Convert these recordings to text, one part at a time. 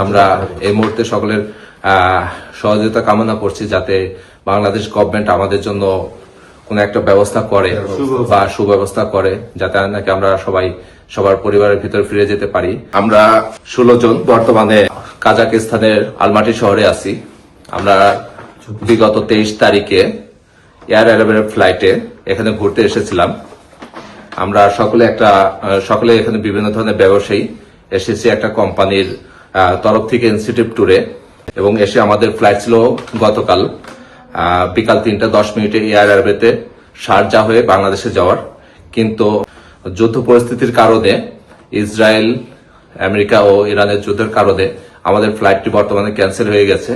আমরা এই মুহূর্তে সকলের সহযোগিতা কামনা করছি যাতে বাংলাদেশ গভর্নমেন্ট আমাদের জন্য কোন একটা ব্যবস্থা করে বা সুব্যবস্থা করে যাতে নাকি আমরা সবার পরিবারের ভিতরে ফিরে যেতে পারি। আমরা 16 জন বর্তমানে কাজাকিস্তানের আলমাটি শহরে আছি। আমরা বিগত 23 তারিখে এয়ার অ্যারাবিয়ার ফ্লাইটে এখানে ঘুরতে এসেছিলাম। আমরা সকলে এখানে বিভিন্ন ধরনের ব্যবসায়ী এসেছি একটা কোম্পানির তরফ থেকে ইনস্টিটিউট ট্যুরে, এবং এসে আমাদের ফ্লাইট ছিল গতকাল বিকাল 3:10 এয়ার অ্যারাবিয়াতে শারজা হয়ে বাংলাদেশে যাওয়ার। কিন্তু যুদ্ধ পরিস্থিতির কারণে ইসরায়েল, আমেরিকা ও ইরানের যুদ্ধের কারণে আমাদের ফ্লাইটটি বর্তমানে ক্যান্সেল হয়ে গেছে।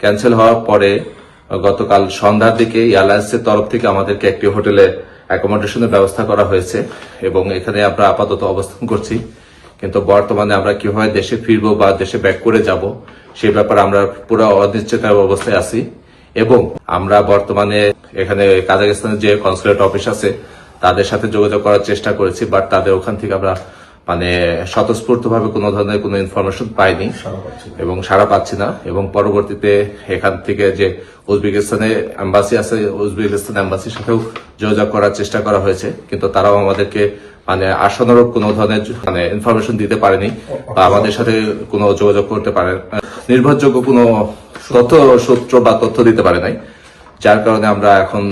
ক্যান্সেল হওয়ার পরে গতকাল সন্ধ্যার দিকে এয়ারলাইন্সের তরফ থেকে আমাদেরকে একটি হোটেলে অ্যাকোমোডেশনের ব্যবস্থা করা হয়েছে এবং এখানে আমরা আপাতত অবস্থান করছি। কিন্তু বর্তমানে আমরা কিভাবে দেশে ফিরবো বা দেশে ব্যাক করে যাব সেই ব্যাপারে আমরা পুরো অনিশ্চয়তার অবস্থায় আছি। এবং আমরা বর্তমানে এখানে কাজাকিস্তানের যে কনসুলেট অফিস আছে তাদের সাথে যোগাযোগ করার চেষ্টা করেছি, বাট তাদের ওখান থেকে আমরা স্বতঃস্ফূর্তভাবে কোনো ধরনের কোনো ইনফরমেশন পাইনি এবং সাড়া পাচ্ছি না। এবং পরবর্তীতে এখান থেকে যে উজবেকিস্তানে এম্বাসি আছে, উজবেকিস্তান এম্বাসির সাথেও যোগাযোগ করার চেষ্টা করা হয়েছে, কিন্তু তারাও আমাদেরকে আশানুরূপ কোনো ধরনের ইনফরমেশন দিতে পারেনি বা আমাদের সাথে কোনো যোগাযোগ করতে পারে, নির্ভরযোগ্য কোনো সূত্র বা তথ্য দিতে পারে নাই, যার কারণে আমরা এখন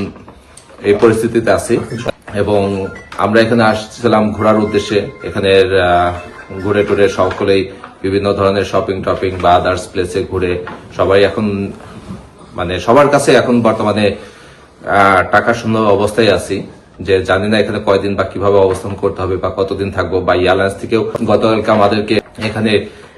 এই পরিস্থিতিতে আছি। এবং আমরা এখানে আসছিলাম ঘোরার উদ্দেশ্যে। এখানের ঘুরে টুরে সকলেই বিভিন্ন ধরনের শপিং টপিং বা আদার্স প্লেসে ঘুরে সবাই এখন সবার কাছে এখন বর্তমানে টাকা শূন্য অবস্থায় আছি, যে জানি না এখানে কয়দিন বা কিভাবে অবস্থান করতে হবে বা কতদিন থাকবো। বা এয়ারলাইন্স থেকেও গতকালকে আমাদেরকে এখানে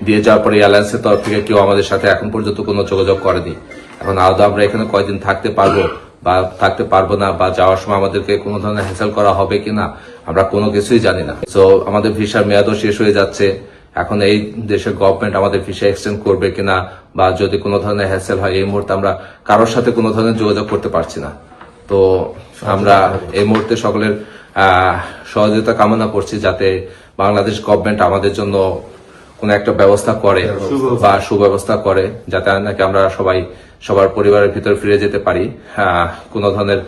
দিয়ে যাওয়ার পরে এয়ারলাইন্সের তরফ থেকে কেউ আমাদের সাথে এখন পর্যন্ত কোনো যোগাযোগ করেনি। এখন আলাদা আমরা এখানে কয়দিন থাকতে পারবো বা থাকতে পারবো না, বা যাওয়ার সময় আমাদেরকে কোনো ধরনের হ্যাসেল করা হবে কিনা আমরা কোনো কিছুই জানি না। তো আমাদের ভিসার মেয়াদও শেষ হয়ে যাচ্ছে। এখন এই দেশের গভর্নমেন্ট আমাদের ভিসা এক্সটেন্ড করবে কিনা বা যদি কোনো ধরনের হ্যাসেল হয়, এই মুহূর্তে আমরা কারোর সাথে কোনো ধরনের যোগাযোগ করতে পারছি না। তো আমরা এই মুহূর্তে সকলের সহযোগিতা কামনা করছি যাতে বাংলাদেশ গভর্নমেন্ট আমাদের জন্য কোন একটা ব্যবস্থা করে বা সুব্যবস্থা করে যাতে নাকি আমরা সবার পরিবারের ভিতরে ফিরে যেতে পারি, কোনো ধরনের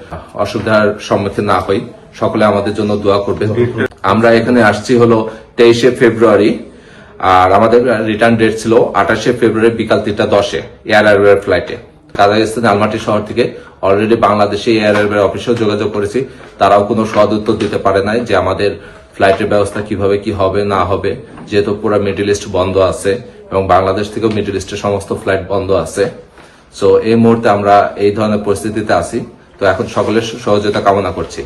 অসুবিধার সম্মুখীন না হই। সকলে আমাদের জন্য দোয়া করবে। আমরা এখানে আসছি হলো 23 ফেব্রুয়ারি, আর আমাদের রিটার্ন ডেট ছিল 28 ফেব্রুয়ারি বিকাল 3:10 এয়ার অ্যারাবিয়ার ফ্লাইটে। কাজাকিস্তানের আলমাটি শহর থেকে অলরেডি বাংলাদেশে এয়ার অ্যারাবিয়ার অফিসেও যোগাযোগ করেছি, তারাও কোনো সদ উত্তর দিতে পারে নাই যে আমাদের ফ্লাইটের ব্যবস্থা কিভাবে কি হবে না হবে, যেহেতু পুরো মিডল ইস্ট বন্ধ আছে এবং বাংলাদেশ থেকেও মিডল ইস্টের সমস্ত ফ্লাইট বন্ধ আছে। সো এই মুহূর্তে আমরা এই ধরনের পরিস্থিতিতে আছি। তো এখন সকলের সহযোগিতা কামনা করছি।